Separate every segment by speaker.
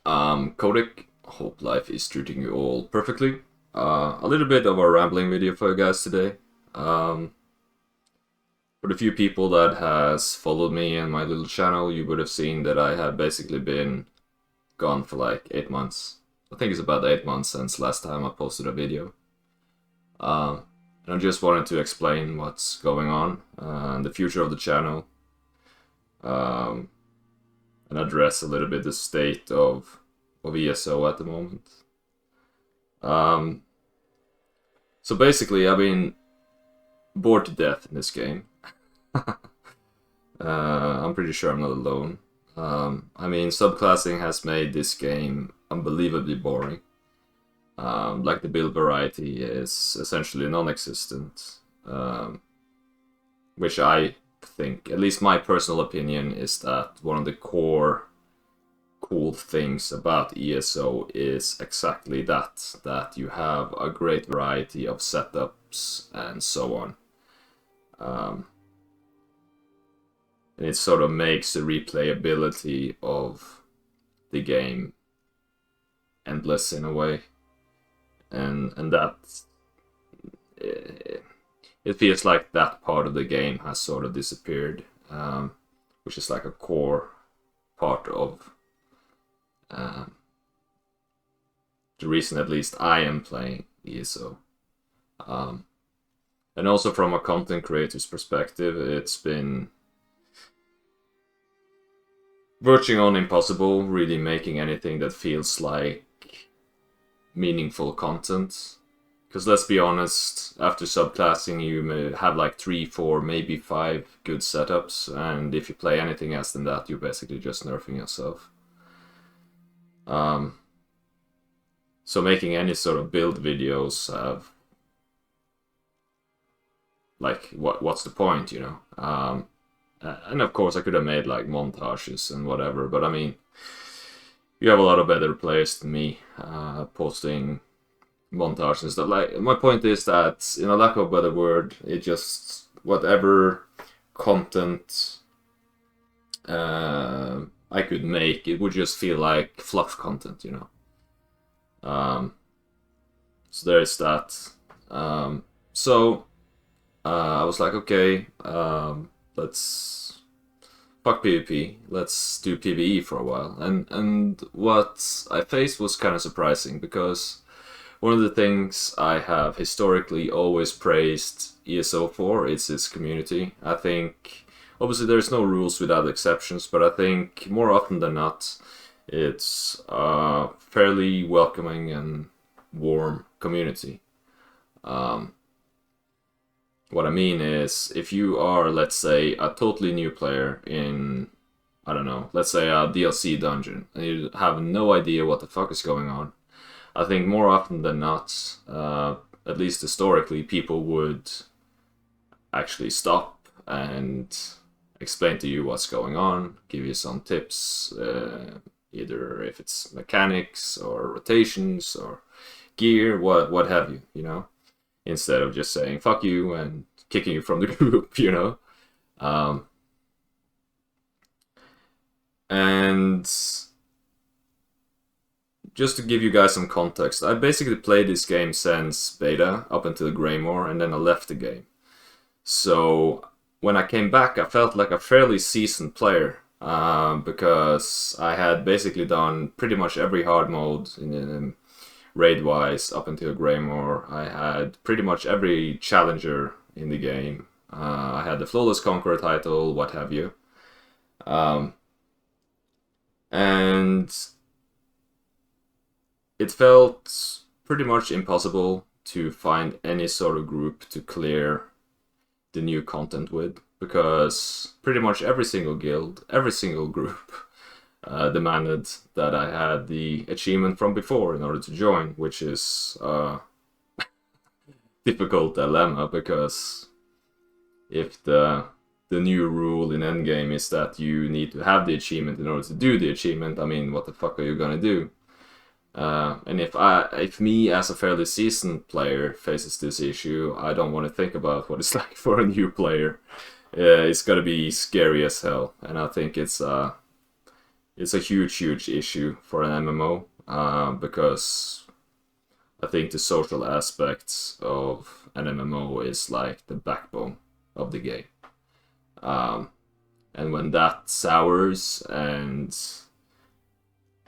Speaker 1: Kodec, hope life is treating you all perfectly. A little bit of a rambling video for you guys today. Um, for the few people that has followed me and my little channel, you would have seen that I have basically been gone for like 8 months. I think it's about 8 months since last time I posted a video. And I just wanted to explain what's going on and the future of the channel. Um, and address a little bit the state of ESO at the moment. So basically, I've been bored to death in this game. I'm pretty sure I'm not alone. I mean, subclassing has made this game unbelievably boring. Like the build variety is essentially non-existent, which I think, at least my personal opinion, is that one of the core cool things about ESO is exactly that you have a great variety of setups and so on. And it sort of makes the replayability of the game endless in a way. And that it feels like that part of the game has sort of disappeared, which is like a core part of the reason at least I am playing ESO. And also from a content creator's perspective, it's been verging on impossible really making anything that feels like meaningful content. Because let's be honest, after subclassing you may have like 3, 4, maybe 5 good setups, and if you play anything else than that, you're basically just nerfing yourself. So making any sort of build videos have, like, what's the point, you know? And of course I could have made like montages and whatever, but I mean, you have a lot of better players than me posting montages and stuff. Like, my point is that, in a lack of a better word, it just, whatever content I could make, it would just feel like fluff content, you know. So there's that. So I was like, okay, let's fuck PvP. Let's do PvE for a while. And what I faced was kind of surprising, because one of the things I have historically always praised ESO for is its community. I think, obviously there's no rules without exceptions, but I think more often than not, it's a fairly welcoming and warm community. What I mean is, if you are, let's say, a totally new player in, I don't know, let's say a DLC dungeon, and you have no idea what the fuck is going on, I think more often than not, at least historically, people would actually stop and explain to you what's going on, give you some tips, either if it's mechanics or rotations or gear, what have you, you know? Instead of just saying fuck you and kicking you from the group, you know. And just to give you guys some context, I basically played this game since beta up until Greymore, and then I left the game. So when I came back, I felt like a fairly seasoned player, because I had basically done pretty much every hard mode in raid-wise up until Greymore. I had pretty much every challenger in the game. I had the Flawless Conqueror title, what have you. And it felt pretty much impossible to find any sort of group to clear the new content with, because pretty much every single guild, every single group demanded that I had the achievement from before in order to join, which is a difficult dilemma, because if the new rule in endgame is that you need to have the achievement in order to do the achievement, I mean, what the fuck are you gonna do? And if me as a fairly seasoned player faces this issue, I don't want to think about what it's like for a new player. It's gonna be scary as hell, and I think it's it's a huge issue for an MMO, because I think the social aspects of an MMO is like the backbone of the game. And when that sours and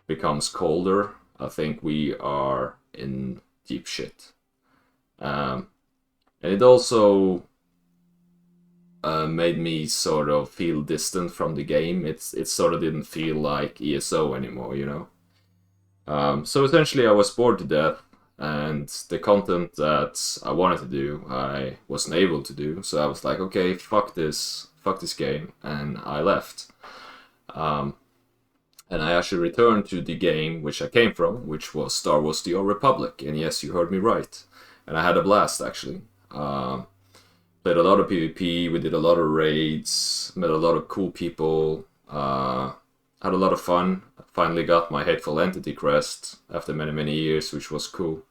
Speaker 1: becomes colder, I think we are in deep shit. And it also made me sort of feel distant from the game. It sort of didn't feel like ESO anymore, you know? So essentially I was bored to death, and the content that I wanted to do, I wasn't able to do. So I was like, okay, fuck this game, and I left. And I actually returned to the game which I came from, which was Star Wars: The Old Republic. And yes, you heard me right. And I had a blast, actually. Played a lot of PvP, we did a lot of raids, met a lot of cool people, had a lot of fun. I finally got my Hateful Entity crest after many years, which was cool.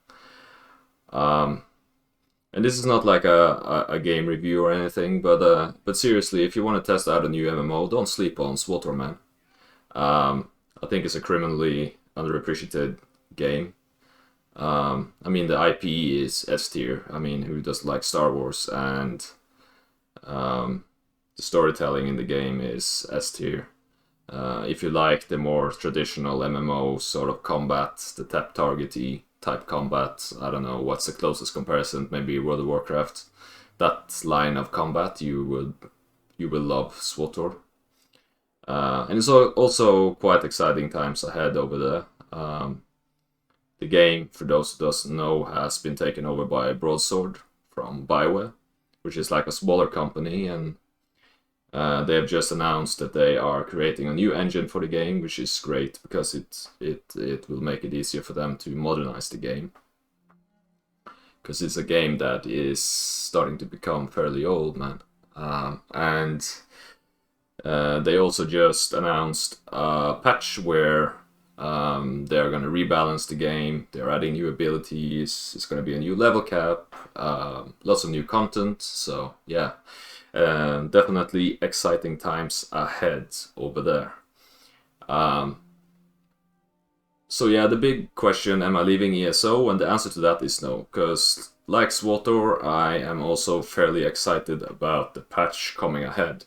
Speaker 1: And this is not like a game review or anything, but seriously, if you want to test out a new MMO, don't sleep on swtor, man. I think it's a criminally underappreciated game. I mean, the IP is S tier. I mean, who doesn't like Star Wars? And the storytelling in the game is S tier. If you like the more traditional MMO sort of combat, the tap targety type combat, I don't know what's the closest comparison, maybe World of Warcraft. That line of combat, you will love swtor. And it's also quite exciting times ahead over there. The game, for those who doesn't know, has been taken over by Broadsword from BioWare, which is like a smaller company, and they have just announced that they are creating a new engine for the game, which is great because it will make it easier for them to modernize the game. Because it's a game that is starting to become fairly old, man. And they also just announced a patch where they're going to rebalance the game. They're adding new abilities. It's going to be a new level cap, lots of new content. So yeah, definitely exciting times ahead over there. So yeah, the big question, am I leaving ESO? And the answer to that is no, because like swtor, I am also fairly excited about the patch coming ahead.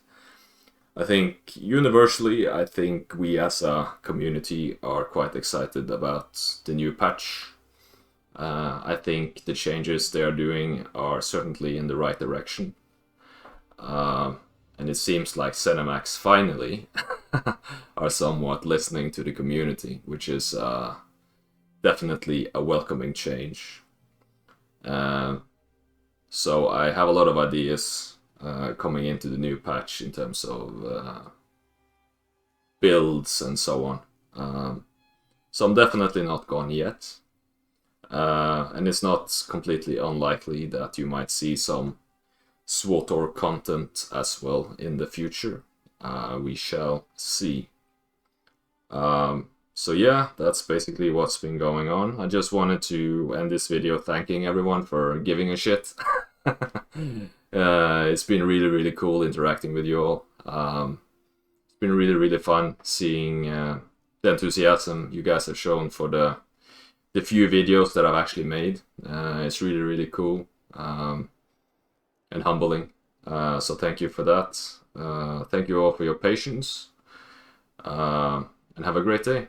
Speaker 1: I think universally, I think we as a community are quite excited about the new patch. I think the changes they are doing are certainly in the right direction. And it seems like ZeniMax finally are somewhat listening to the community, which is definitely a welcoming change. So I have a lot of ideas coming into the new patch in terms of builds and so on. So I'm definitely not gone yet. And it's not completely unlikely that you might see some swtor content as well in the future. We shall see. So yeah, that's basically what's been going on. I just wanted to end this video thanking everyone for giving a shit. It's been really cool interacting with you all. It's been really fun seeing the enthusiasm you guys have shown for the few videos that I've actually made. It's really cool and humbling. So thank you for that. Thank you all for your patience, and have a great day.